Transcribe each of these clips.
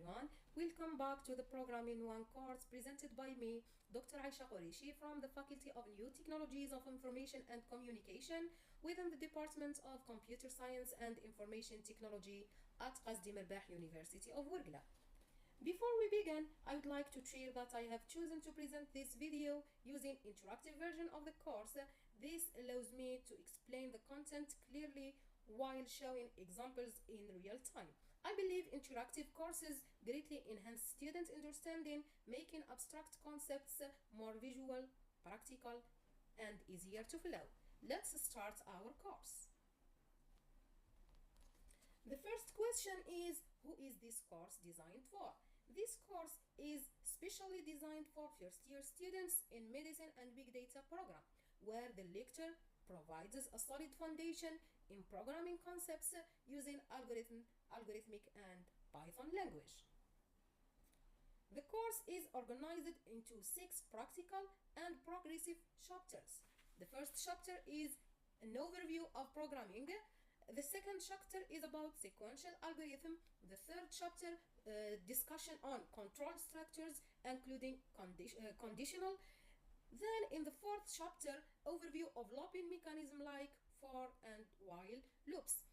everyone. Welcome back to the Programming One course presented by me, Dr. Aisha Qureshi, from the Faculty of New Technologies of Information and Communication within the Department of Computer Science and Information Technology at Qasdi Mirbah University of Wurgla. Before we begin, I would like to share that I have chosen to present this video using interactive version of the course. This allows me to explain the content clearly while showing examples in real time. I believe interactive courses greatly enhance student understanding, making abstract concepts more visual, practical, and easier to follow. Let's start our course. The first question is, who is this course designed for? This course is specially designed for first-year students in medicine and big data program, where the lecturer provides a solid foundation in programming concepts using algorithmic and Python language. The course is organized into 6 practical and progressive chapters. The first chapter is an overview of programming. The second chapter is about sequential algorithm. The third chapter, discussion on control structures, including conditional. Then in the fourth chapter, overview of looping mechanism like for and while loops.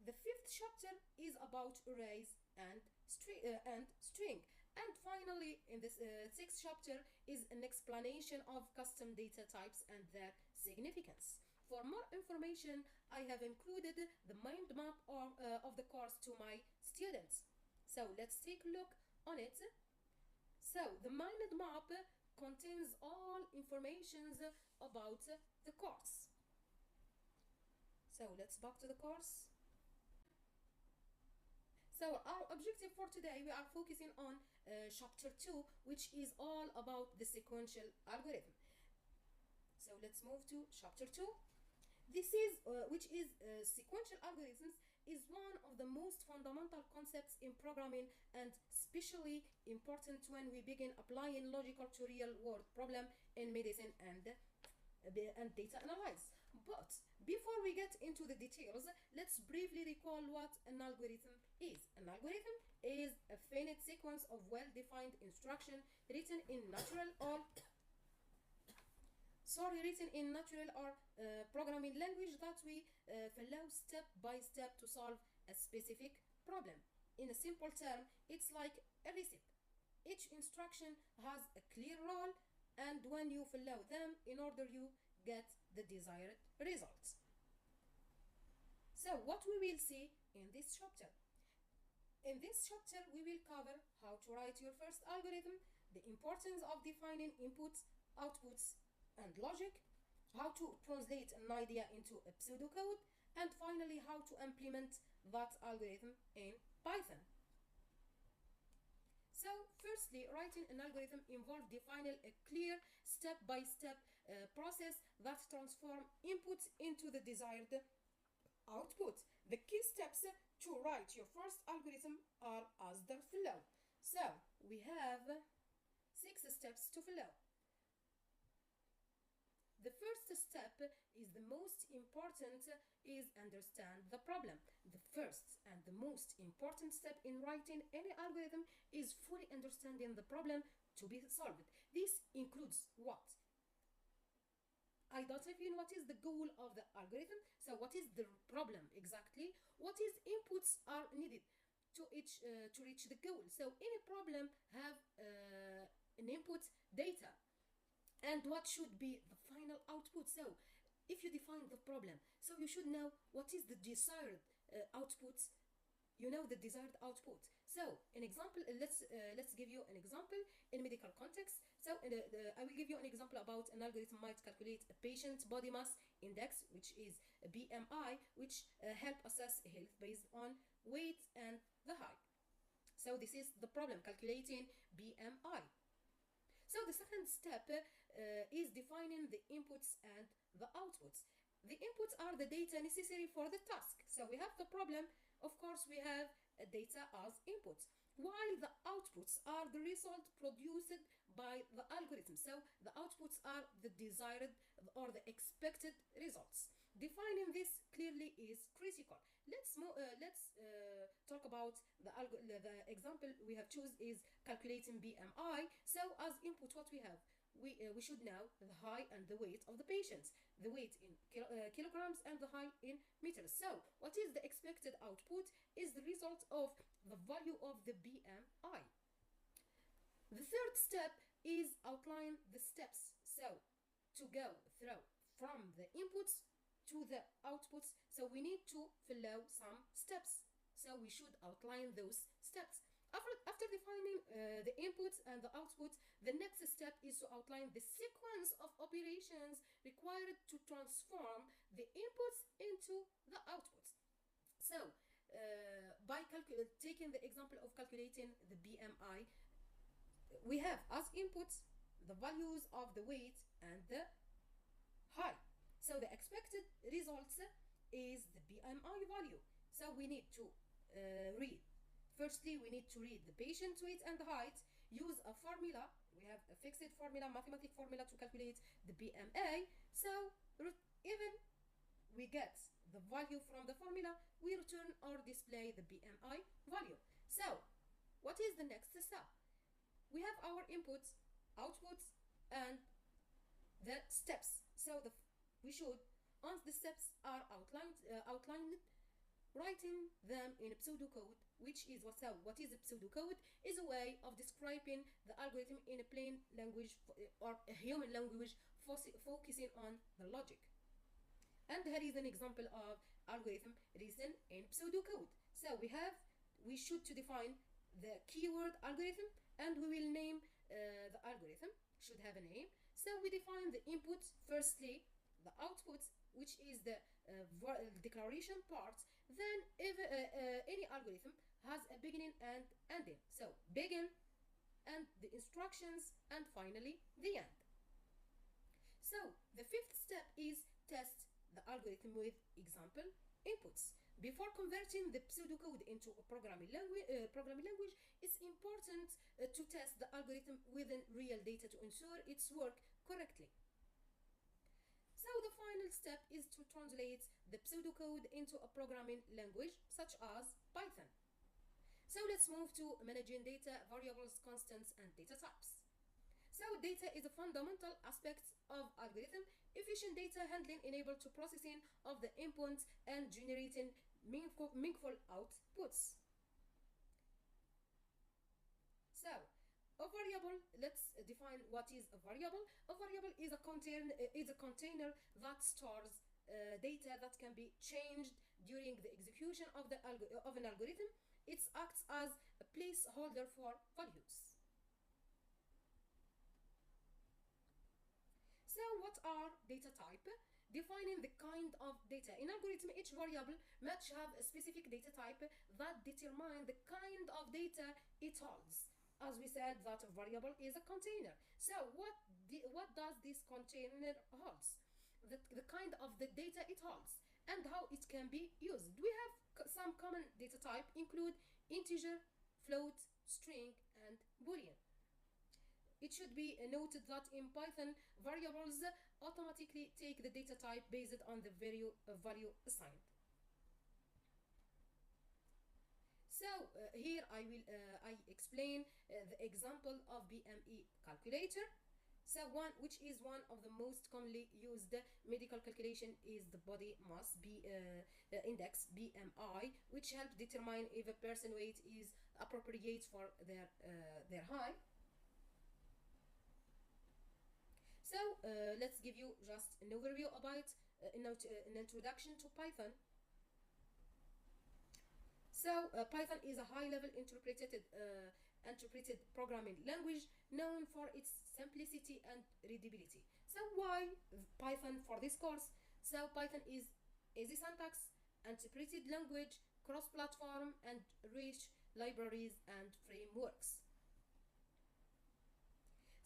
The fifth chapter is about arrays and string. And finally, in this sixth chapter is an explanation of custom data types and their significance. For more information, I have included the mind map of the course to my students. So let's take a look on it. So the mind map contains all information about the course. So let's back to the course. So our objective for today, we are focusing on chapter 2, which is all about the sequential algorithm. So let's move to chapter 2. This is sequential algorithms is one of the most fundamental concepts in programming and especially important when we begin applying logic to real world problem in medicine and data analysis. But before we get into the details, let's briefly recall what an algorithm is. An algorithm is a finite sequence of well-defined instructions written in natural or programming language that we follow step by step to solve a specific problem. In a simple term, it's like a recipe. Each instruction has a clear role, and when you follow them in order you get the desired results. So what we will see in this chapter? In this chapter, we will cover how to write your first algorithm, the importance of defining inputs, outputs, and logic, how to translate an idea into a pseudocode, and finally how to implement that algorithm in Python. So firstly, writing an algorithm involves defining a clear step-by-step process that transforms inputs into the desired output. The key steps to write your first algorithm are as follows. So we have 6 steps to follow. The first step is the most important, is understand the problem. The first and the most important step in writing any algorithm is fully understanding the problem to be solved. This includes what? Identifying what is the goal of the algorithm. So what is the problem exactly? What is inputs are needed to reach the goal. So any problem have an input data. And what should be the final output? So if you define the problem, so you should know what is the desired output. You know the desired output. So an example, let's give you an example in medical context. So I will give you an example about an algorithm might calculate a patient body mass index, which is a BMI, which help assess health based on weight and the height. So this is the problem, calculating BMI. So the second step is defining the inputs and the outputs. The inputs are the data necessary for the task. So we have the problem, of course we have data as inputs, while the outputs are the result produced by the algorithm. So the outputs are the desired or the expected results. Defining this clearly is critical. Let's talk about the example we have chosen is calculating BMI. So as input, what we have, we should know the height and the weight of the patient, the weight in kilograms and the height in meters. So what is the expected output is the result of the value of the BMI. The third step is outline the steps. So to go through from the inputs to the outputs, so we need to follow some steps. So we should outline those steps. After defining the inputs and the outputs, the next step is to outline the sequence of operations required to transform the inputs into the outputs. So by taking the example of calculating the BMI, we have as inputs the values of the weight and the height. So the expected results is the BMI value. So we need to read. Firstly, we need to read the patient weight and height, use a formula. We have a fixed formula, mathematical formula to calculate the BMI. So even we get the value from the formula, we return or display the BMI value. So what is the next step? We have our inputs, outputs, and the steps. So we should, once the steps are outlined, writing them in pseudocode, which is what is a pseudocode? Is a way of describing the algorithm in a plain language or a human language, focusing on the logic. And here is an example of algorithm written in pseudocode. So we should to define the keyword algorithm, and we will name the algorithm, should have a name. So we define the input firstly, the output, which is the declaration part. Then if any algorithm has a beginning and ending, so begin and the instructions, and finally the end. So the fifth step is test the algorithm with example inputs. Before converting the pseudocode into a programming language, it's important to test the algorithm within real data to ensure its work correctly. So the final step is to translate the pseudocode into a programming language such as Python. So let's move to managing data, variables, constants, and data types. So data is a fundamental aspect of algorithm. Efficient data handling enables to processing of the input and generating meaningful outputs. So a variable, let's define what is a variable. A variable is a container that stores data that can be changed during the execution of an algorithm. It acts as a placeholder for values. So what are data type? Defining the kind of data. In algorithm, each variable must have a specific data type that determine the kind of data it holds. As we said, that a variable is a container. So what does this container holds? The kind of the data it holds and how it can be used. We have some common data type include integer, float, string, and boolean. It should be noted that in Python, variables automatically take the data type based on the value assigned. So here I explain the example of BMI calculator. So which is one of the most commonly used medical calculation is the body mass index BMI, which helps determine if a person weight is appropriate for their height. So let's give you just an overview about an introduction to Python. So Python is a high-level interpreted programming language known for its simplicity and readability. So why Python for this course? So Python is easy syntax, interpreted language, cross-platform, and rich libraries and frameworks.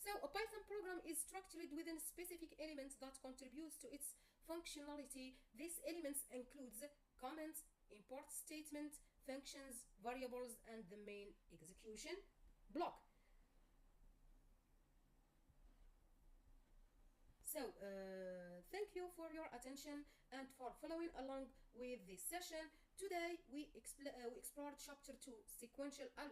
So a Python program is structured within specific elements that contributes to its functionality. These elements includes comments, import statement, functions, variables, and the main execution block. So thank you for your attention and for following along with this session. Today we explored chapter 2, sequential algorithm.